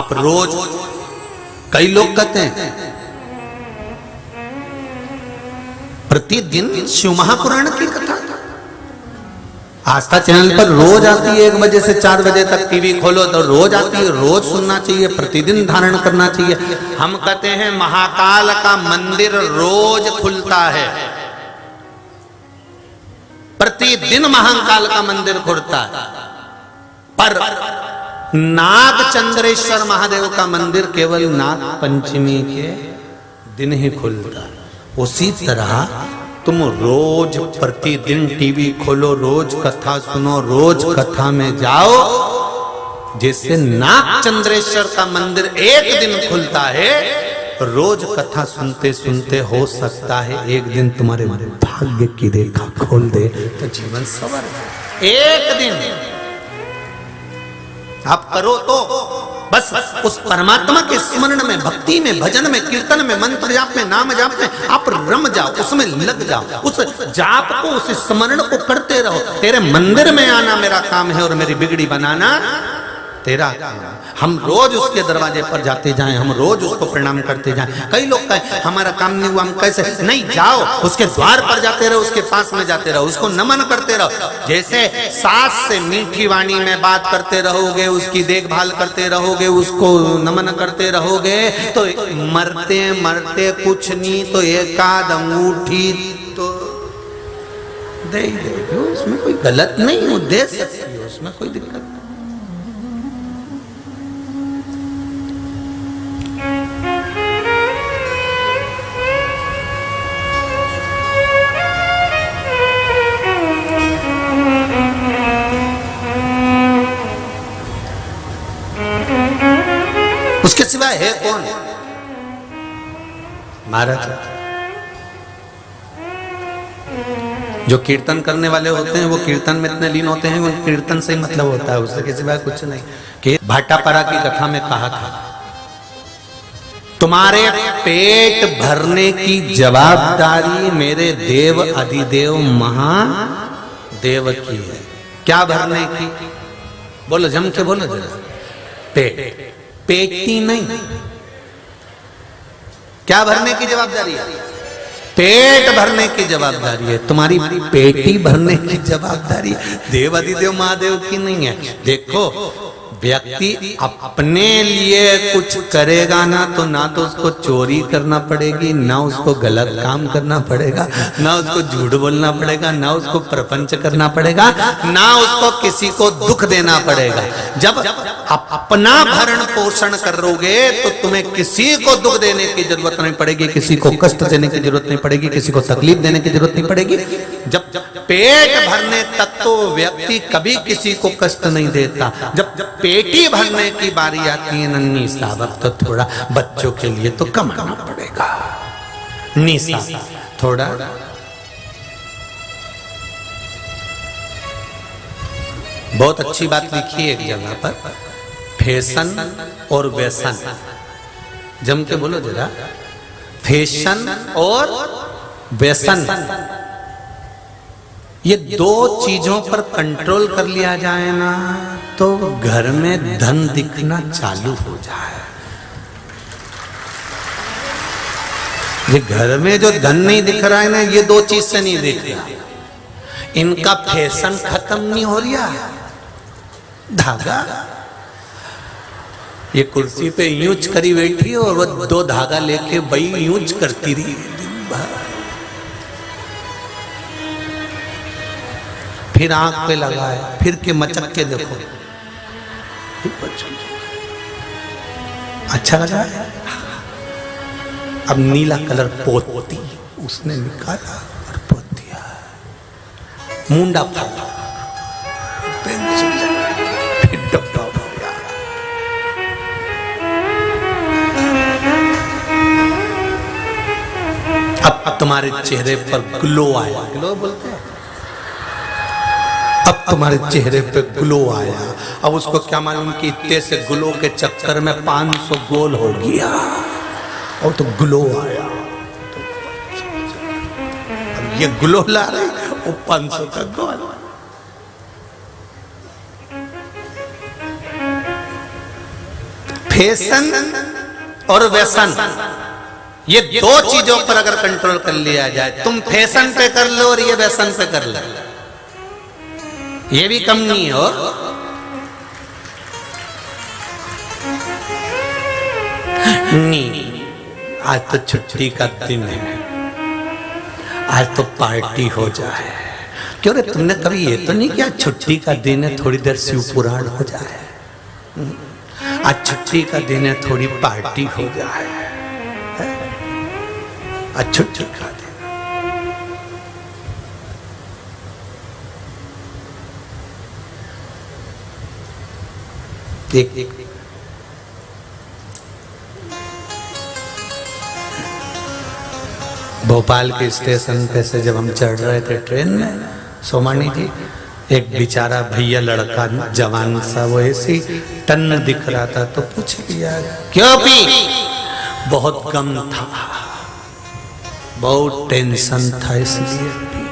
आप रोज, कई लोग कहते हैं प्रतिदिन शिव महापुराण की कथा आस्था चैनल पर रोज आती है, 1 बजे से 4 बजे तक टीवी खोलो तो रोज आती है, रोज सुनना चाहिए, प्रतिदिन धारण करना चाहिए। हम कहते हैं महाकाल का मंदिर रोज खुलता है, प्रतिदिन महाकाल का मंदिर खुलता है, पर नाग चंद्रेश्वर महादेव का मंदिर केवल नाग पंचमी के दिन ही खुलता है। उसी तरह तुम रोज प्रतिदिन टीवी खोलो, रोज कथा सुनो, रोज कथा में जाओ, जिससे नाग चंद्रेश्वर का मंदिर एक दिन खुलता है। रोज कथा सुनते सुनते हो सकता है एक दिन तुम्हारे भाग्य की रेखा खोल दे तो जीवन सवर जाए। एक दिन आप करो तो बस उस परमात्मा के स्मरण में, भक्ति में, भजन में, कीर्तन में, मंत्र जाप में, नाम जाप में आप रम जाओ, उसमें लग जाओ, उस जाप को, उस स्मरण को करते रहो। तेरे मंदिर में आना मेरा काम है और मेरी बिगड़ी बनाना तेरा काम है। हम रोज उसके दरवाजे पर जाते जाएं, हम रोज उसको प्रणाम करते जाएं। कई लोग कहें हमारा काम नहीं हुआ, हम कैसे? नहीं, जाओ उसके द्वार पर जाते रहो, उसके पास में जाते रहो, उसको नमन करते रहो। जैसे सास से मीठी वाणी में बात करते रहोगे, उसकी देखभाल करते रहोगे, उसको नमन करते रहोगे, तो मरते मरते कुछ नहीं तो एकाद अंगूठी तो दे ही देगी। उसमें कोई गलत नहीं हो, दे सकती है, उसमें कोई दिक्कत नहीं। उसके सिवाय है कौन? महाराज जो कीर्तन करने वाले होते हैं वो कीर्तन में इतने लीन होते हैं, उन कीर्तन से ही मतलब होता है, उससे किसी बात कुछ नहीं। कि भाटापारा की कथा में कहा था तुम्हारे पेट भरने की जवाबदारी मेरे देव अधिदेव महादेव की है। क्या भरने की? बोलो, जम के बोलो जरा। पेट, पेटी नहीं। क्या भरने की जवाबदारी है? पेट भरने की जवाबदारी है। तुम्हारी पेटी भरने की जवाबदारी देव अधिदेव महादेव की नहीं है। देखो, व्यक्ति अपने लिए कुछ करेगा ना तो उसको चोरी करना पड़ेगी, ना उसको गलत काम करना पड़ेगा, ना उसको झूठ बोलना पड़ेगा, ना उसको प्रपंच करना पड़ेगा, ना उसको किसी को दुख देना पड़ेगा। जब अपना भरण पोषण करोगे तो तुम्हें किसी को दुख देने की जरूरत नहीं पड़ेगी, किसी को कष्ट देने की जरूरत नहीं पड़ेगी, किसी को तकलीफ देने की जरूरत नहीं पड़ेगी। जब पेट भरने तक तो व्यक्ति कभी किसी को कष्ट नहीं देता। जब पेटी भरने की बारी आती है नन्ही साहब, तो थोड़ा बच्चों के लिए तो कमाना पड़ेगा। निशा थोड़ा बहुत अच्छी बात लिखी है एक जगह पर, फैशन और व्यसन। जम के बोलो जरा, फैशन और व्यसन। ये दो चीजों पर कंट्रोल कर लिया जाए ना तो घर में धन दिखना चालू हो जाए। ये घर में जो धन नहीं दिख रहा है ना, ये दो चीज से नहीं दिख रहा। इनका फैशन खत्म नहीं हो रहा। धागा, ये कुर्सी पे यूज करी बैठी और वो 2 धागा लेके बई यूज करती रही दिन भर। फिर आंख पे लगाए, फिर के मचक के देखो, अच्छा लगा है। अब नीला कलर पोती उसने निकाला और पोत दिया। मुंडा फाड़ा, फिर डब्बा हो गया। अब तुम्हारे चेहरे पर ग्लो आया। ग्लो बोलते हैं। अब तुम्हारे चेहरे पे ग्लो आया। अब उसको क्या मालूम कि इतने से ग्लो के चक्कर में 500 गोल हो गया और तो ग्लो आया। अब ये ग्लो ला रहे वो 500 का गोल। फैशन और व्यसन, ये दो चीजों पर अगर कंट्रोल कर लिया जाए, तुम फैशन पे कर लो और ये व्यसन पे कर लो, ये भी कम नहीं हो। नहीं, आज तो छुट्टी का दिन है, आज तो पार्टी हो जाए। क्यों रे, तुमने कभी ये तो नहीं किया छुट्टी का दिन है थोड़ी देर शिव पुराण हो जाए? आज छुट्टी का दिन है थोड़ी पार्टी हो जाए। आज छुट्टी का दिन, एक भोपाल के स्टेशन पे से जब हम चढ़ रहे थे ट्रेन में, सोमानी जी, एक बेचारा भैया लड़का जवान सा, वो ऐसी टन दिख रहा था, तो पूछ लिया क्यों पी? बहुत गम था, बहुत टेंशन था इसलिए पी।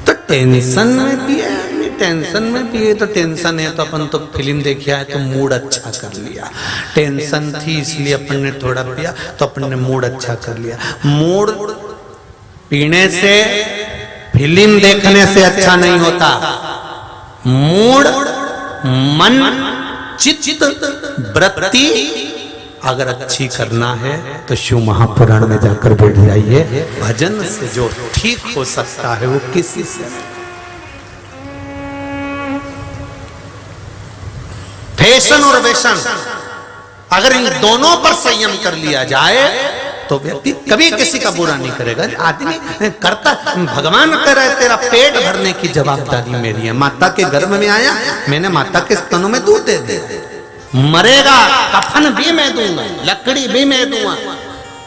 तो टेंशन में पिए, टेंशन में पिए तो टेंशन है तो अपन तो फिल्म देखी है तो मूड अच्छा कर लिया, टेंशन थी इसलिए अपन ने थोड़ा पिया तो अपन ने मूड अच्छा कर लिया। मूड पीने से, फिल्म देखने से अच्छा नहीं होता। मूड, मन, चित्त, वृत्ति अगर अच्छी करना है तो शिव महापुराण में जाकर बैठ जाइए। भजन से जो ठीक हो सकता है वो किसी से। फैशन और व्यसन, अगर इन दोनों पर संयम कर लिया जाए तो व्यक्ति कभी किसी का बुरा नहीं करेगा। आदमी करता, भगवान कह रहा है तेरा पेट भरने की जवाबदारी मेरी है। माता के गर्भ में आया, मैंने माता के स्तनों में दूध दे दिया, मरेगा कफन भी मैं दूंगा, लकड़ी भी मैं दूंगा।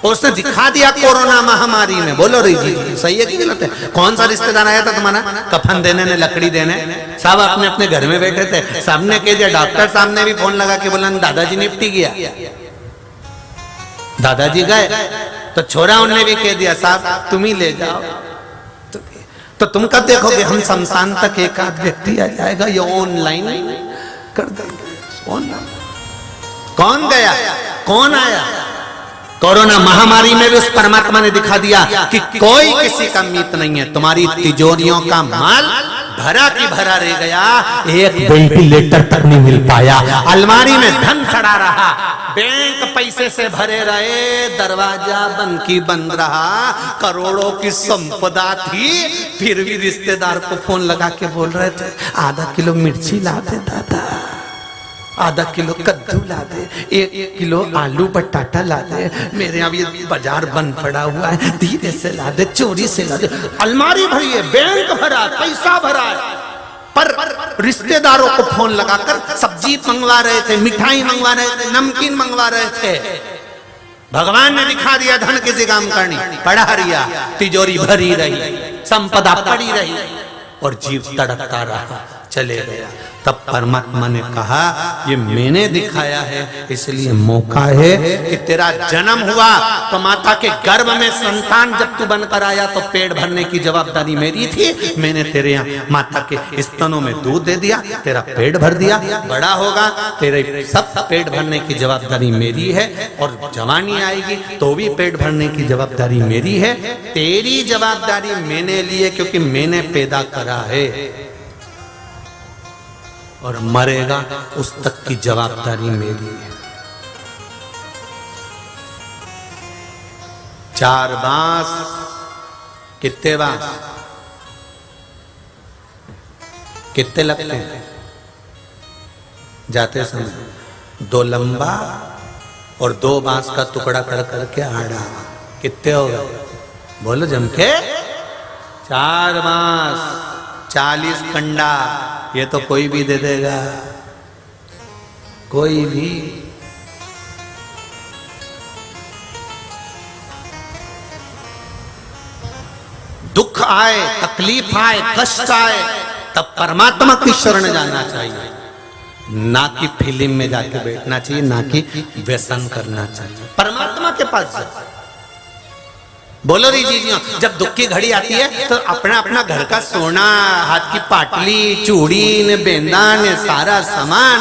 और उसने दिखा दिया कोरोना महामारी में। बोलो री जी, सही है कि गलत है? कौन सा रिश्तेदार आया था तुम्हारा कफन देने ने, लकड़ी देने? सब अपने अपने घर में बैठे थे, सबने कह दिया। डॉक्टर साहब ने भी फोन लगा के बोला दादाजी निपटी गया, दादाजी गए। तो छोरा उनने भी कह दिया साहब तुम ही ले जाओ। तो तुम कब देखोगे हम शमशान तक एक आध व्यक्ति आ जाएगा? ये ऑनलाइन कर देंगे। कौन गया, कौन आया? कोरोना महामारी में भी उस परमात्मा ने दिखा दिया कि कोई किसी का मीत नहीं है। तुम्हारी तिजोरियों का माल भरा की भरा रह गया, एक वेंटिलेटर तक नहीं मिल पाया, अलमारी में धन चढ़ा रहा, बैंक पैसे से भरे रहे, दरवाजा बंद की बंद रहा, करोड़ों की संपदा थी, फिर भी रिश्तेदार को फोन लगा के बोल रहे थे आधा किलो मिर्ची ला दे दादा, आधा किलो कद्दू ला दे, 1 किलो आलू बटाटा ला दे, मेरे यहाँ भी बाजार बंद पड़ा हुआ है, धीरे से ला दे, चोरी से ला दे। अलमारी भरी है, बैंक भरा, पैसा भरा है, पर रिश्तेदारों को फोन लगाकर सब्जी मंगवा रहे थे, मिठाई मंगवा रहे थे, नमकीन मंगवा रहे थे। भगवान ने दिखा दिया धन किसी काम करनी, पड़ा रिया, तिजोरी भरी रही, संपदा पड़ी रही और जीव तड़पता रहा, चले गया। तब परमात्मा ने कहा ये मैंने दिखाया है, इसलिए मौका है कि तेरा जन्म हुआ तो माता के गर्भ में संतान जब तू बनकर आया तो पेट भरने की जवाबदारी मेरी थी। मैंने तेरे यहाँ माता के स्तनों में दूध दे दिया, तेरा पेट भर दिया, बड़ा होगा तेरे सब पेट भरने की जवाबदारी मेरी है, और जवानी आएगी तो भी पेट भरने की जवाबदारी मेरी है। तेरी जवाबदारी मैंने ली है क्योंकि मैंने पैदा करा है, और मरेगा उस तक की जवाबदारी मेरी है। 4 बांस, कितने बांस, कितने लगते हैं जाते समय? 2 लंबा और 2 बांस का टुकड़ा कर करके आड़ा, कितने हो गए? बोलो जम के। 4 बांस, 40 कंडा, ये तो कोई भी दे देगा, कोई भी। दुख आए, तकलीफ आए, कष्ट आए, तब परमात्मा की शरण जाना चाहिए, ना कि फिल्म में जाके बैठना चाहिए, ना कि व्यसन करना चाहिए। परमात्मा के पास जाओ। बोलो री जी, जब दुख की घड़ी आती है तो अपना अपना घर का सोना, हाथ की पाटली, चूड़ी ने, बेंदा ने, सारा सामान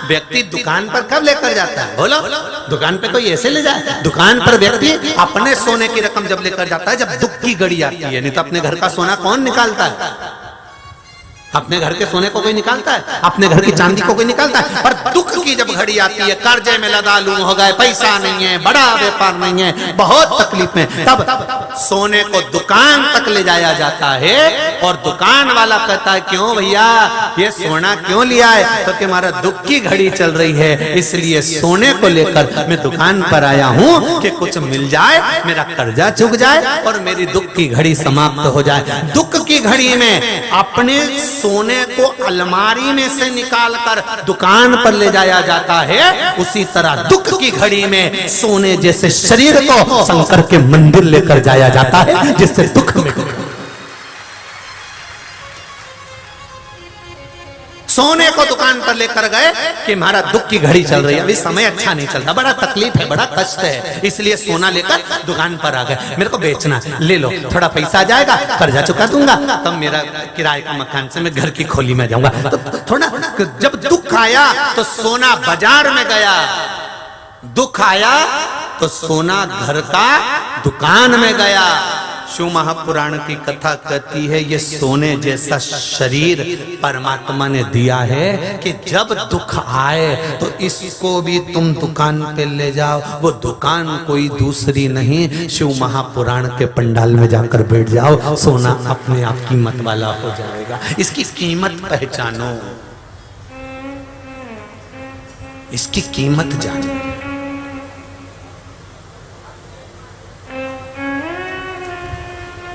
व्यक्ति दुकान पर कब लेकर जाता है? बोलो, दुकान पे कोई ऐसे ले जाए? दुकान पर व्यक्ति अपने सोने की रकम जब लेकर जाता है, जब दुख की घड़ी आती है। नहीं तो अपने घर का सोना कौन निकालता है? अपने घर के सोने को कोई निकालता है? अपने घर की चांदी को कोई निकालता है? पर दुख की जब घड़ी आती है, कर्जे में लदालू हो गए, पैसा नहीं है, बड़ा व्यापार नहीं है, बहुत तकलीफ में, तब सोने को दुकान तक ले जाया जाता है। और दुकान वाला कहता है, क्यों भैया ये सोना क्यों लिया है? तो कि हमारा दुख की घड़ी चल रही है, इसलिए सोने को लेकर मैं दुकान पर आया हूं कि कुछ मिल जाए, मेरा कर्जा चुक जाए और मेरी दुख की घड़ी समाप्त हो जाए। दुख की घड़ी में अपने सोने को अलमारी में से निकालकर दुकान पर ले जाया जाता है, उसी तरह दुख की घड़ी में सोने जैसे शरीर को शंकर के मंदिर लेकर जाया जाता है, जिससे दुख में सोने को दुकान पर लेकर गए कि हमारा दुख की घड़ी चल रही है, अभी समय अच्छा नहीं चल रहा, बड़ा तकलीफ है, बड़ा कष्ट है, इसलिए सोना लेकर दुकान पर आ गए। मेरे को बेचना, ले लो, थोड़ा पैसा आ जाएगा, कर्जा चुका दूंगा, तब मेरा किराए का मकान से मैं घर की खोली में जाऊंगा। तो थोड़ा जब दुख आया तो सोना बाजार में गया, दुख आया तो सोना घर का दुकान में गया। शिव महापुराण की कथा कहती है, ये सोने जैसा शरीर परमात्मा ने दिया है कि जब दुख आए तो इसको भी तुम दुकान पे ले जाओ। वो दुकान कोई दूसरी नहीं, शिव महापुराण के पंडाल में जाकर बैठ जाओ, सोना अपने आप कीमत वाला हो जाएगा। इसकी कीमत पहचानो, इसकी कीमत जानो।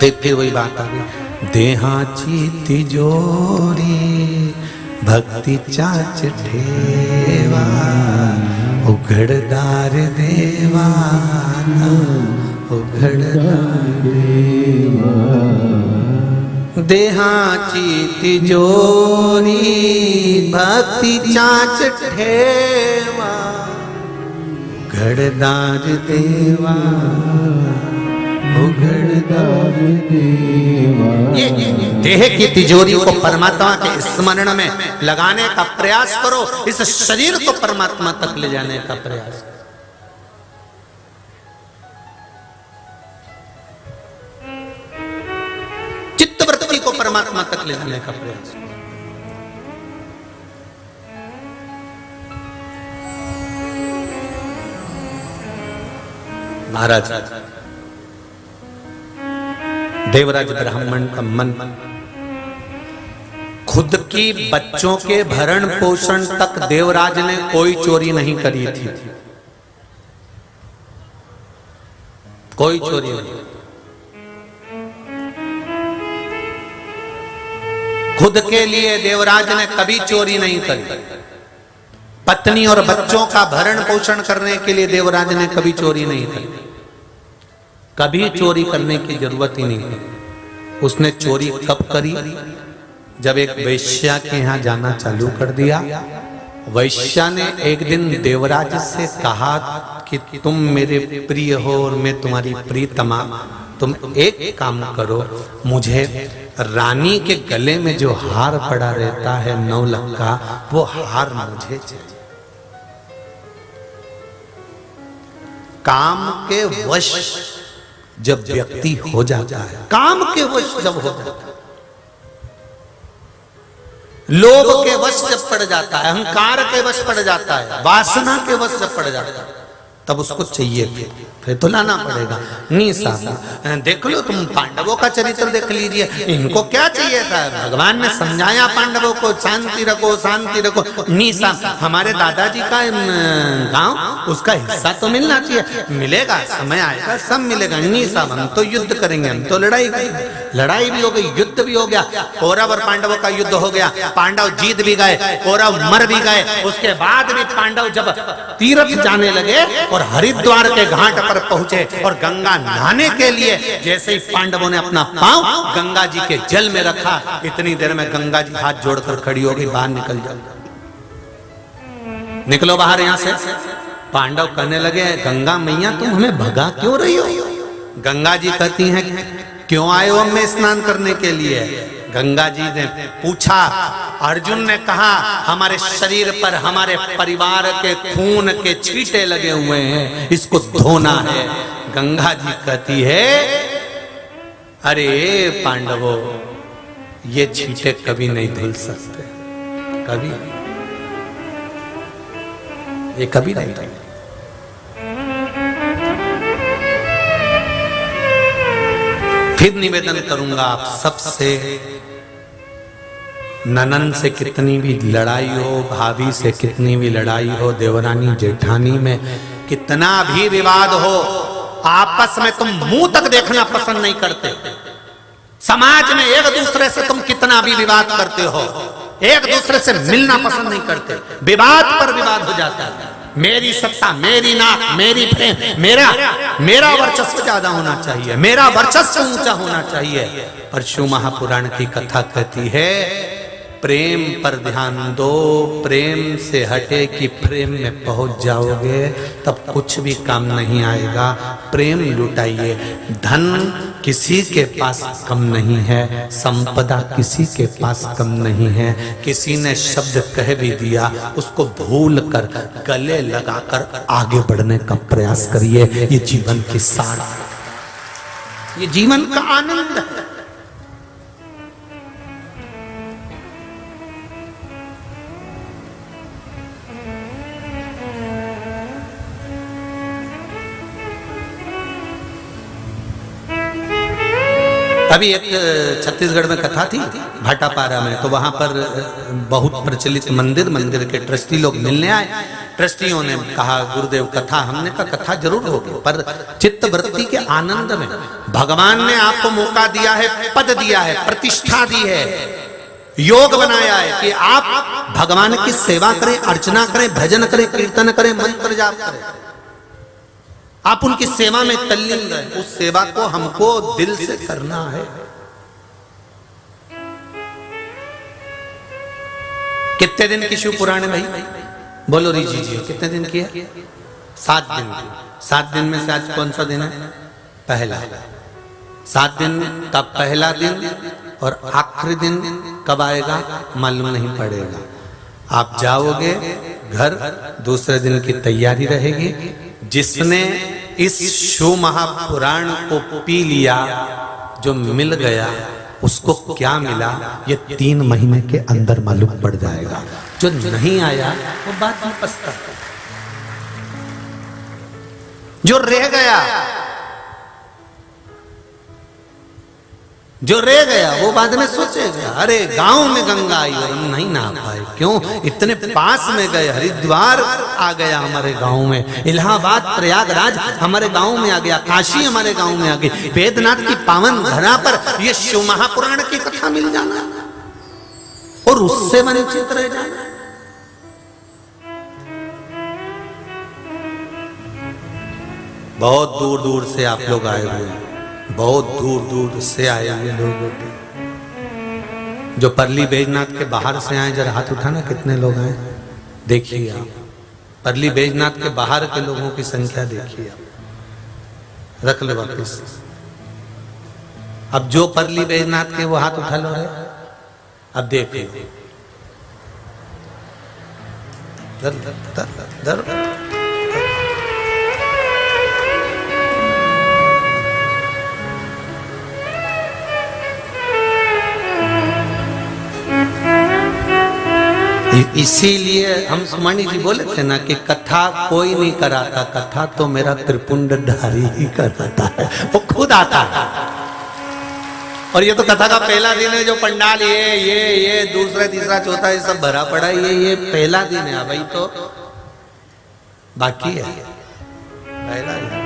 फिर वही बात आ गई, देहाची तिजोरी भक्ति चाच ठेवा, उघड़दार देवाना उघड़दार देवा। देहाची तिजोरी भक्ति चाच ठेवा, उघड़दार देवा ये देह की तिजोरी को परमात्मा के स्मरण में लगाने का प्रयास करो, इस शरीर को परमात्मा तक ले जाने का प्रयास करो। चित्तवृत्ति को परमात्मा तक ले जाने का प्रयास करो। महाराज देवराज ब्राह्मण का मन खुद की बच्चों के भरण पोषण तक देवराज ने कोई चोरी नहीं करी थी, कोई चोरी नहीं। खुद के लिए देवराज ने कभी चोरी नहीं करी। पत्नी और बच्चों का भरण पोषण करने के लिए देवराज ने कभी चोरी नहीं करी, कभी चोरी करने की जरूरत ही नहीं पड़ी। उसने चोरी कब करी? जब एक वैश्या के यहाँ जाना चालू कर दिया। वैश्या ने एक दिन देवराज से कहा कि तुम मेरे प्रिय हो और मैं तुम्हारी प्रियतमा, तुम एक काम करो, मुझे रानी के गले में जो हार पड़ा रहता है 9 लाख का, वो हार मुझे चाहिए। काम के वश जब व्यक्ति हो जाता है, काम के वश जब हो जाता है, लोभ के वश जब पड़ जाता है, अहंकार के वश पड़ जाता है, वासना के वश जब पड़ जाता है, तब उसको चाहिए फिर तो लाना पड़ेगा। नहीं साहब, देख लो तुम पांडवों का चरित्र देख लीजिए, इनको क्या चाहिए था? भगवान ने समझाया पांडवों को, शांति रखो शांति रखो। नहीं साहब, हमारे दादाजी का गांव, उसका हिस्सा तो मिलना चाहिए। मिलेगा, समय आएगा, सब मिलेगा। नहीं साहब, हम तो युद्ध करेंगे, हम तो लड़ाई करेंगे। लड़ाई भी हो गई, युद्ध भी हो गया, कौरव और पांडवों का युद्ध हो गया, पांडव जीत भी गए, कौरव मर भी गए। उसके बाद भी पांडव जब तीर्थ जाने लगे और हरिद्वार के घाट पर पहुंचे और गंगा नहाने के लिए, जैसे ही पांडवों ने अपना पांव गंगा जी के जल में रखा, इतनी देर में गंगा जी हाथ जोड़कर खड़ी हो गई, बाहर निकल जाओ, निकलो बाहर यहां से। पांडव कहने लगे, गंगा मैया तुम हमें भगा क्यों रही हो? गंगा जी कहती हैं, क्यों आए हो हम में स्नान करने के लिए? गंगा जी ने पूछा, अर्जुन ने कहा हमारे शरीर पर हमारे परिवार के खून के छींटे लगे हुए हैं, इसको धोना है। गंगा जी कहती है, अरे पांडवों, ये छींटे कभी नहीं धुल सकते, कभी, ये कभी नहीं धुल। फिर निवेदन करूंगा आप सबसे, ननन से कितनी भी लड़ाई हो, भाभी से कितनी भी लड़ाई हो, देवरानी जेठानी में कितना भी विवाद हो, आपस में तुम मुंह तक देखना पसंद नहीं करते। समाज में एक दूसरे से तुम कितना भी विवाद करते हो, एक दूसरे से मिलना पसंद नहीं करते, विवाद पर विवाद हो जाता है। मेरी सत्ता, मेरी नाक, मेरी प्रेम, मेरा वर्चस्व ज्यादा होना चाहिए, मेरा वर्चस्व ऊंचा होना चाहिए। पर शिव महापुराण की कथा कहती है, प्रेम पर ध्यान दो, प्रेम से हटे कि प्रेम में पहुंच जाओगे तब कुछ भी काम नहीं आएगा। प्रेम लुटाइए। धन किसी के पास कम नहीं है, संपदा किसी के पास कम नहीं है। किसी ने शब्द कह भी दिया, उसको भूल कर गले लगाकर आगे बढ़ने का प्रयास करिए। ये जीवन की सार, ये जीवन का आनंद है। अभी एक छत्तीसगढ़ में कथा थी भाटापारा में, तो वहां पर बहुत प्रचलित मंदिर के ट्रस्टी लोग मिलने आए। ट्रस्टियों ने कहा, गुरुदेव कथा, हमने कहा कथा जरूर होगी, पर चित्त वृत्ति के आनंद में भगवान ने आपको मौका दिया है, पद दिया है, प्रतिष्ठा दी है, योग बनाया है कि आप भगवान की सेवा करें, अर्चना करें, भजन करें, कीर्तन करें, मंत्र जाप करें, आप उनकी सेवा में तल्लीन रहे। उस सेवा को हमको दिल से करना है। कितने दिन की शिव पुराण है भाई? बोलो रीजी जी, कितने दिन की है? 7 दिन की। 7 दिन में से आज कौन सा दिन है? पहला। 7 दिन का पहला दिन और आखिरी दिन कब आएगा मालूम नहीं पड़ेगा। आप जाओगे घर, दूसरे दिन की तैयारी रहेगी। जिसने इस शिव महापुराण को पी लिया, जो मिल गया, उसको क्या मिला ये 3 महीने के अंदर मालूम पड़ जाएगा। जो नहीं आया वो बाद में पछताता। जो रह गया वो बाद में सोचेगा, अरे गांव में गंगा आई और हम नहीं नहा पाए, क्यों? इतने पास में गए, हरिद्वार आ गया हमारे गांव में, इलाहाबाद प्रयागराज हमारे गांव में आ गया, काशी हमारे गांव में आ गई, वेदनाथ की पावन धरा पर ये शिव महापुराण की कथा मिल जाना और उससे वंचित रह जाना। बहुत दूर दूर से आप लोग आए हुए हैं, बहुत दूर दूर से आए हुए लोग। जो परली बैजनाथ के बाहर से आए, जरा हाथ उठाना, कितने लोग आए? देखिए आप, परली बैजनाथ के बाहर के लोगों की संख्या देखिए आप। रख लो वापिस। अब जो परली बैजनाथ के वो हाथ उठा लो है। अब देखिए इसीलिए हम सुमणि जी बोले थे ना कि कथा कोई नहीं कराता, कथा तो मेरा त्रिपुंडधारी ही कराता है, वो खुद आता है। और ये तो कथा का पहला दिन है। जो पंडाल ये दूसरा तीसरा चौथा ये सब भरा पड़ा है, ये पहला दिन है भाई, तो बाकी है पहला दिन।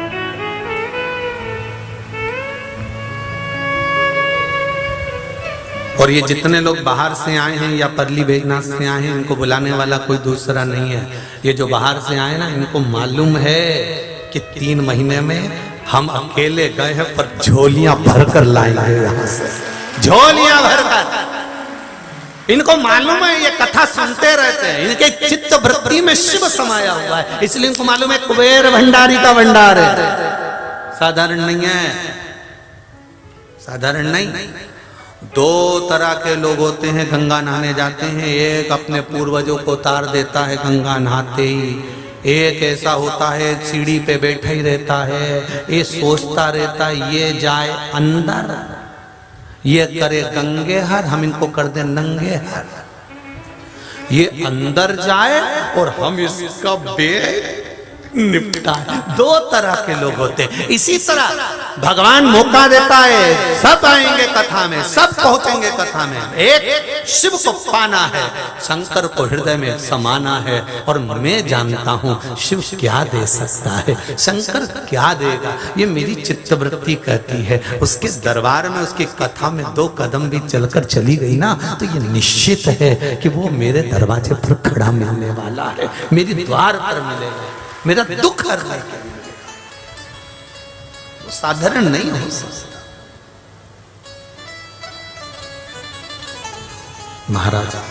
और ये जितने लोग बाहर से आए हैं या परली बैजनाथ से आए हैं, इनको बुलाने वाला कोई दूसरा नहीं है। ये जो बाहर से आए ना, इनको मालूम है कि 3 महीने में हम अकेले गए हैं, पर झोलियां भरकर लाएंगे यहाँ से, झोलियां भरकर। इनको मालूम है, ये कथा सुनते रहते हैं, इनके चित्त वृत्ति में शिव समाया हुआ है, इसलिए इनको मालूम है कुबेर भंडारी का भंडार है, साधारण नहीं है, साधारण नहीं। दो तरह के लोग होते हैं गंगा नहाने जाते हैं। एक अपने पूर्वजों को उतार देता है गंगा नहाते ही, एक ऐसा होता है सीढ़ी पे बैठा ही रहता है, ये सोचता रहता है ये जाए अंदर, ये करे गंगे हर, हम इनको कर दे नंगे हर, ये अंदर जाए और हम इसका बेग निपटाए। दो तरह के लोग होते हैं। इसी तरह भगवान मौका देता है, सब आएंगे कथा में, सब पहुंचेंगे कथा में। एक शिव को पाना है, शंकर को हृदय में समाना है, और मैं जानता हूं शिव क्या दे सकता है, शंकर क्या देगा, ये मेरी चित्तवृत्ति कहती है। उसके दरबार में, उसकी कथा में 2 कदम भी चलकर चली गई ना, तो ये निश्चित है कि वो मेरे दरवाजे पर खड़ा मिलने वाला है, मेरे द्वार पर मिलेगा, मेरा दुख हरने के लिए। वो साधारण नहीं हो सकता। महाराजा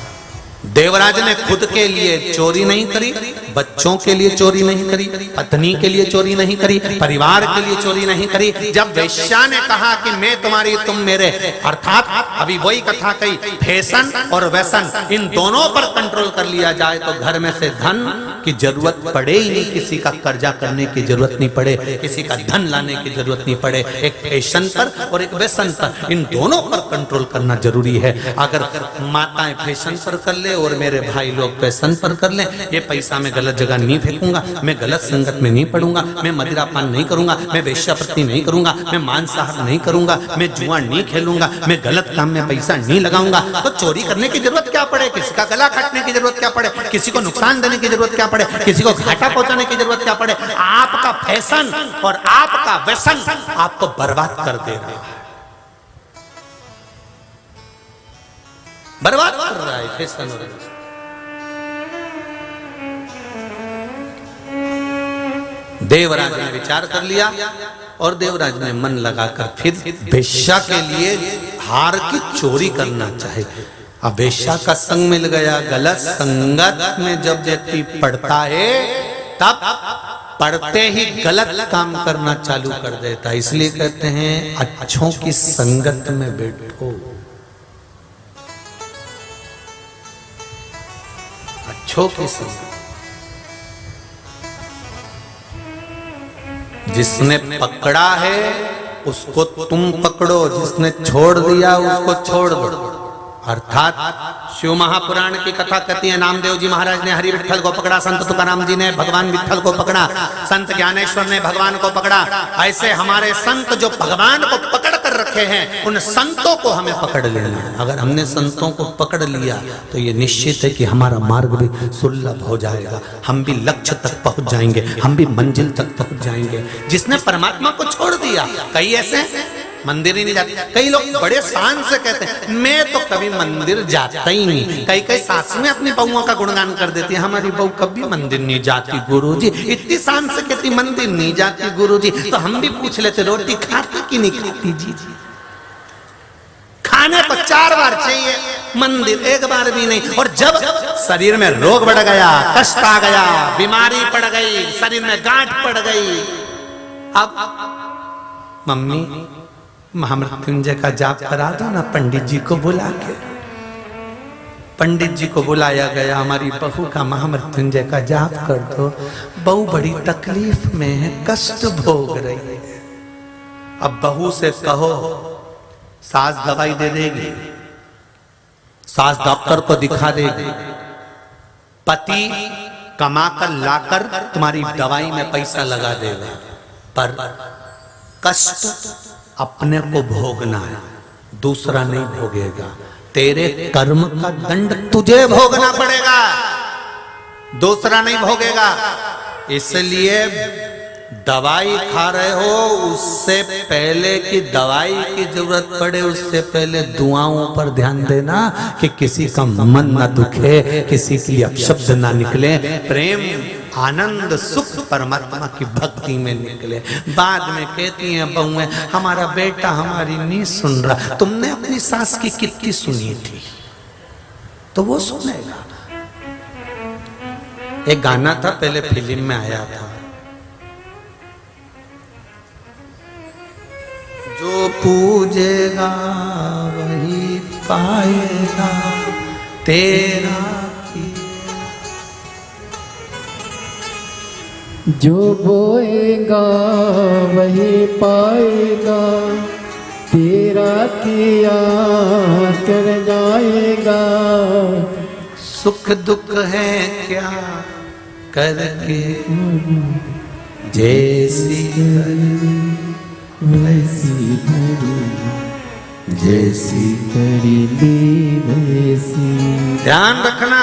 देवराज ने खुद के लिए चोरी नहीं करी, बच्चों के लिए चोरी नहीं करी, पत्नी के लिए चोरी नहीं करी, परिवार के लिए चोरी नहीं करी। जब वेश्या ने कहा कि मैं तुम्हारी तुम मेरे, अर्थात अभी वही कथा कही, फैशन और व्यसन इन दोनों पर कंट्रोल कर लिया जाए तो घर में से धन की जरूरत पड़े ही नहीं, किसी का कर्जा करने की जरूरत नहीं पड़े, किसी का धन लाने की जरूरत नहीं पड़े। एक फैशन पर और एक व्यसन पर, इन दोनों पर कंट्रोल करना जरूरी है। अगर माताएं फैशन पर कर ले और मेरे भाई लोग फैशन पर कर लें, ये पैसा मैं गलत जगह नहीं फेंकूंगा, मैं गलत संगत में नहीं पड़ूंगा, मैं मदिरापान नहीं करूंगा, मैं वेश्यावृत्ति नहीं करूंगा, मैं मांसाहार नहीं करूंगा, मैं जुआ नहीं खेलूंगा, मैं गलत काम में पैसा नहीं लगाऊंगा, तो चोरी करने की जरूरत क्या पड़े, किसी का गला काटने की जरूरत क्या पड़े, किसी को नुकसान देने की जरूरत क्या पड़े, किसी को घाटा पहुंचाने की जरूरत क्या पड़े। आपका फैशन और आपका व्यसन आपको बर्बाद कर दे रहा है, बर्बाद कर रहा है फैशन और व्यसन। देवराज ने विचार कर लिया और देवराज ने मन लगाकर फिर वेश्या के लिए हार की चोरी करना चाहे। अब वेश्या का संग मिल गया, गलत संगत में जब व्यक्ति पड़ता है तब पढ़ते ही गलत काम करना चालू कर देता है। इसलिए कहते हैं अच्छों की संगत में बैठो, अच्छों की संगत। जिसने पकड़ा है उसको तुम पकड़ो, जिसने छोड़ दिया उसको छोड़ दो। अर्थात शिव महापुराण की कथा कहती है, नामदेव जी महाराज ने हरि विठ्ठल को पकड़ा, संत तुकाराम जी ने भगवान विठ्ठल को पकड़ा, संत ज्ञानेश्वर ने भगवान को पकड़ा। ऐसे हमारे संत जो भगवान को पकड़ कर रखे हैं, उन संतों को हमें पकड़ लेना है। अगर हमने संतों को पकड़ लिया तो ये निश्चित है कि हमारा मार्ग भी सुलभ हो जाएगा, हम भी लक्ष्य तक पहुंच जाएंगे, हम भी मंजिल तक पहुंच जाएंगे। जिसने परमात्मा को छोड़ दिया, कई ऐसे मंदिर ही नहीं जाते। कई लोग बड़े शान से कहते हैं मैं तो कभी मंदिर जाता ही नहीं। कई सासुएं अपनी बहुओं का गुणगान कर देती है, हमारी बहू कभी मंदिर नहीं जाती गुरुजी, इतनी शान से कहती मंदिर नहीं जाती गुरुजी। तो हम भी पूछ लेते रोटी खाती कि नहीं खाती जी? खाने को 4 बार चाहिए, मंदिर 1 बार भी नहीं। और जब शरीर में रोग बढ़ गया, कष्ट आ गया, बीमारी पड़ गई, शरीर में गांठ पड़ गई, अब मम्मी महामृत्युंजय का जाप करा दो ना पंडित जी को बुला के। पंडित जी को बुलाया गया, हमारी बहू का महामृत्युंजय का जाप कर दो। बहू बड़ी तकलीफ में है, कष्ट भोग रही है। अब बहू से कहो, सास दवाई दे देगी, सास डॉक्टर को दिखा देगी, पति कमाकर लाकर तुम्हारी दवाई में पैसा लगा देगा, पर कष्ट अपने को भोगना है, दूसरा नहीं भोगेगा। तेरे कर्म का दंड तुझे भोगना पड़ेगा, दूसरा नहीं भोगेगा। इसलिए दवाई खा रहे हो, उससे पहले कि दवाई की जरूरत पड़े उससे पहले दुआओं पर ध्यान देना कि किसी का मन ना दुखे, किसी के लिए अपशब्द ना निकले, प्रेम आनंद सुख परमात्मा की भक्ति में निकले। बाद में कहती हैं बहुएं हमारा बेटा हमारी नहीं सुन रहा। तुमने अपनी सास की कितनी सुनी थी तो वो सुनेगा। एक गाना था, पहले फिल्म में आया था, जो पूजेगा वही पाएगा तेरा जो बोएगा वही पाएगा तेरा किया कर जाएगा। सुख दुख है क्या करके जैसी वैसी करी जैसी करी दी वैसी। ध्यान रखना,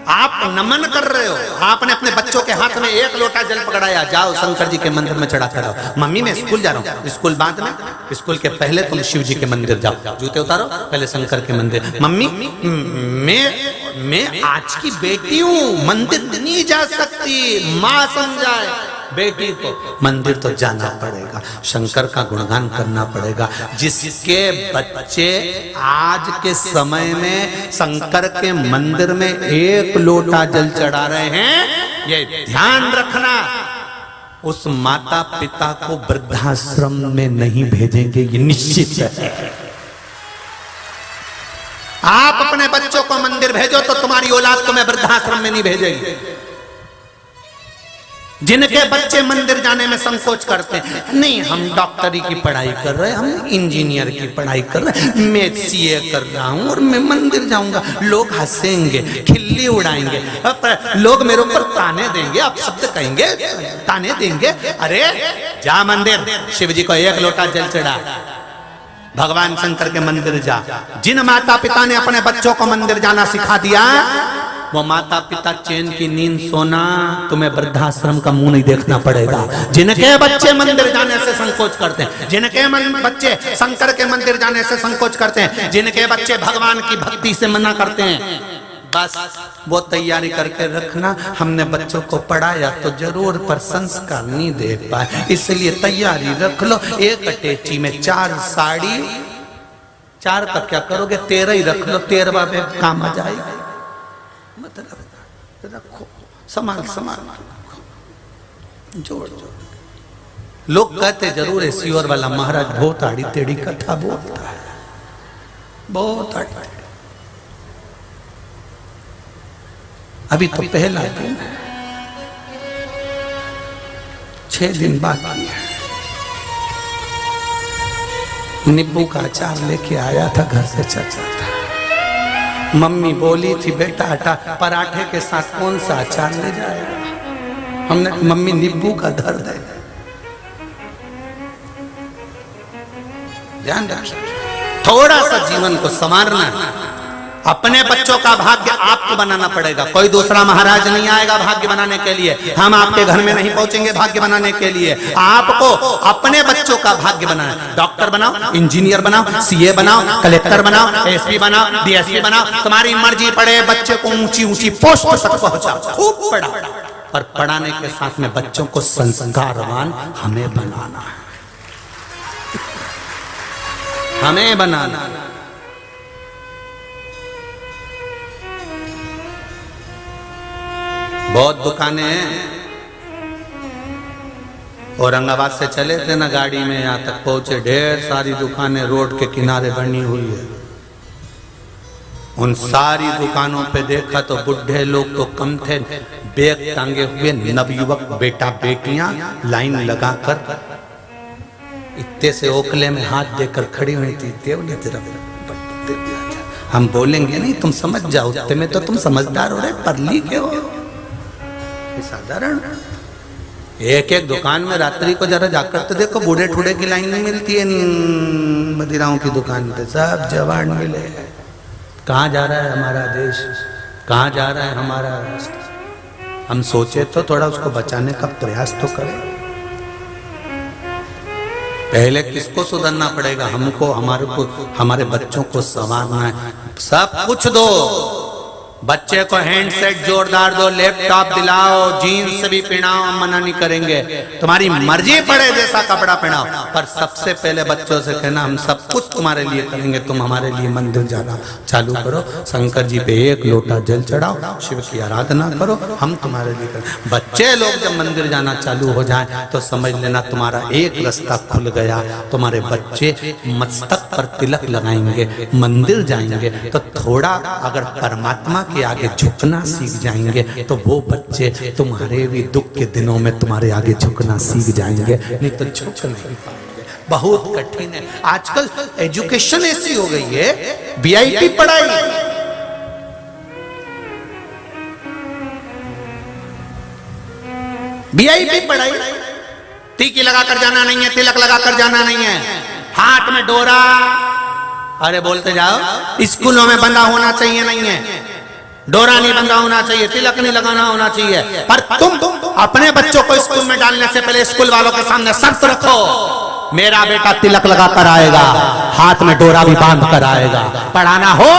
आप नमन कर रहे हो, आपने अपने बच्चों के हाथ में एक लोटा जल पकड़ाया, जाओ शंकर जी के मंदिर में चढ़ा कर आओ। मम्मी मैं स्कूल जा रहा हूँ, स्कूल बाद में, स्कूल के पहले तुम शिव जी के मंदिर जाओ, जूते उतारो, पहले शंकर के मंदिर। मम्मी मैं आज की बेटी हूँ, मंदिर नहीं जा सकती, माँ समझाए बेटी को, मंदिर तो जाना पड़ेगा, शंकर का गुणगान करना पड़ेगा। जिसके बच्चे आज के समय में शंकर के मंदिर में एक लोटा जल चढ़ा रहे हैं, ये ध्यान रखना, उस माता पिता को वृद्धाश्रम में नहीं भेजेंगे, ये निश्चित है। आप अपने बच्चों को मंदिर भेजो तो तुम्हारी औलाद तुम्हें वृद्धाश्रम में नहीं भेजेगी। जिनके बच्चे मंदिर जाने में संकोच करते हैं, नहीं हम डॉक्टरी की पढ़ाई कर रहे हैं, हम इंजीनियर की पढ़ाई कर रहे हैं, मैं सीए कर रहा हूं और मैं मंदिर जाऊंगा, लोग हंसेंगे, खिल्ली उड़ाएंगे, लोग मेरे ऊपर ताने देंगे, आप शब्द कहेंगे, ताने देंगे। अरे जा मंदिर, शिव जी को एक लोटा जल चढ़ा, भगवान शंकर के मंदिर जा। जिन माता पिता ने अपने बच्चों को मंदिर जाना सिखा दिया, वो माता पिता चैन की नींद सोना, तुम्हें वृद्धाश्रम का मुंह नहीं देखना पड़ेगा। जिनके बच्चे मंदिर जाने से संकोच करते हैं, जिनके बच्चे शंकर के मंदिर जाने से संकोच करते हैं, जिनके बच्चे भगवान की भक्ति से मना करते हैं, बस वो तैयारी करके रखना, हमने बच्चों को पढ़ाया तो जरूर पर संस्कार नहीं दे पाए, इसलिए तैयारी रख लो। एक अटैची में 4 साड़ी, 4 का क्या करोगे, 13 ही रख लो, 13वां में काम आ जाएगा। मतलब रखो, संभाल जोड़। लोग कहते जरूर है सियोर वाला महाराज बहुत आड़ी टेढ़ी कथा बोलता है, बहुत आड़ी टेढ़ी। अभी तो पहला दिन, 6 दिन बाकी है। नींबू का अचार लेके आया था घर से, चाचा था, मम्मी बोली थी बेटा आटा पराठे के साथ कौन सा अचार ले जाएगा, हमने मम्मी नींबू का दर्द है। ध्यान रखिए, थोड़ा सा जीवन को संवारना है, अपने बच्चों का भाग्य आपको बनाना पड़ेगा, कोई दूसरा महाराज नहीं आएगा भाग्य बनाने के लिए, हम आपके घर में नहीं पहुंचेंगे भाग्य बनाने के लिए। आपको अपने बच्चों का भाग्य बनाना है। डॉक्टर बनाओ, इंजीनियर बनाओ, सीए बनाओ, कलेक्टर बनाओ, एसपी बनाओ, डीएसपी बनाओ, तुम्हारी मर्जी पड़े, बच्चे को ऊंची ऊंची पोस्ट तक पहुंचाओ, खूब पढ़ा, और पढ़ाने के साथ में बच्चों को संस्कारवान हमें बनाना है, हमें बनाना। बहुत दुकानें हैं, औरंगाबाद से चले थे ना गाड़ी में, यहाँ तक पहुंचे, ढेर सारी दुकानें रोड के किनारे बनी हुई है। उन सारी दुकानों पे देखा तो बुढ़े लोग तो कम थे, बैग टांगे हुए नवयुवक बेटा बेटियां लाइन लगाकर इतने से ओखले में हाथ देकर खड़ी हुई थी। देवले तरफ हम बोलेंगे नहीं, तुम समझ जाओ, तुम्हें तो तुम समझदार हो रहे, परली के हो, साधारण। एक एक दुकान में रात्रि को जरा जाकर तो देखो, बूढ़े ठूढ़े की लाइन नहीं मिलती है मदिराओं की दुकान पे, सब जवान मिले। कहाँ जा रहा है हमारा देश, कहाँ जा रहा है हमारा राष्ट्र? हम सोचे तो थोड़ा उसको बचाने का प्रयास तो करें। पहले किसको सुधरना पड़ेगा? हमको, हमारे बच्चों को संवारना है। सब कुछ दो, बच्चे को हैंडसेट जोरदार दो, लैपटॉप दिलाओ, जीन्स भी पहनाओ, हम मना नहीं करेंगे, तुम्हारी मर्जी पड़े जैसा कपड़ा पहनाओ, पर सबसे पहले बच्चों से कहना हम सब कुछ तुम्हारे लिए करेंगे, तुम हमारे लिए मंदिर जाना चालू करो, शंकर जी पे 1 लोटा जल चढ़ाओ, शिव की आराधना करो, हम तुम्हारे लिए करें। बच्चे लोग जब मंदिर जाना चालू हो जाए तो समझ लेना तुम्हारा एक रास्ता खुल गया, तुम्हारे बच्चे मस्तक पर तिलक लगाएंगे, मंदिर जाएंगे, तो थोड़ा अगर परमात्मा के आगे झुकना सीख जाएंगे तो वो बच्चे तुम्हारे भी दुख के दिनों में तुम्हारे आगे झुकना सीख जाएंगे, नहीं तो झुक नहीं पाएंगे। बहुत कठिन है आजकल, एजुकेशन ऐसी हो गई है, वीआईपी पढ़ाई, वीआईपी पढ़ाई, टीकी लगाकर जाना नहीं है, तिलक लगाकर जाना नहीं है, हाथ में डोरा, अरे बोलते जाओ, स्कूलों में बंधा होना चाहिए, नहीं है, डोरा नहीं बंधा होना चाहिए, तिलक नहीं लगाना होना चाहिए, पर तुम अपने बच्चों को स्कूल में डालने से पहले स्कूल वालों के सामने शर्त रखो, मेरा बेटा तिलक लगा कर आएगा, हाथ में डोरा भी बांध कर आएगा, पढ़ाना हो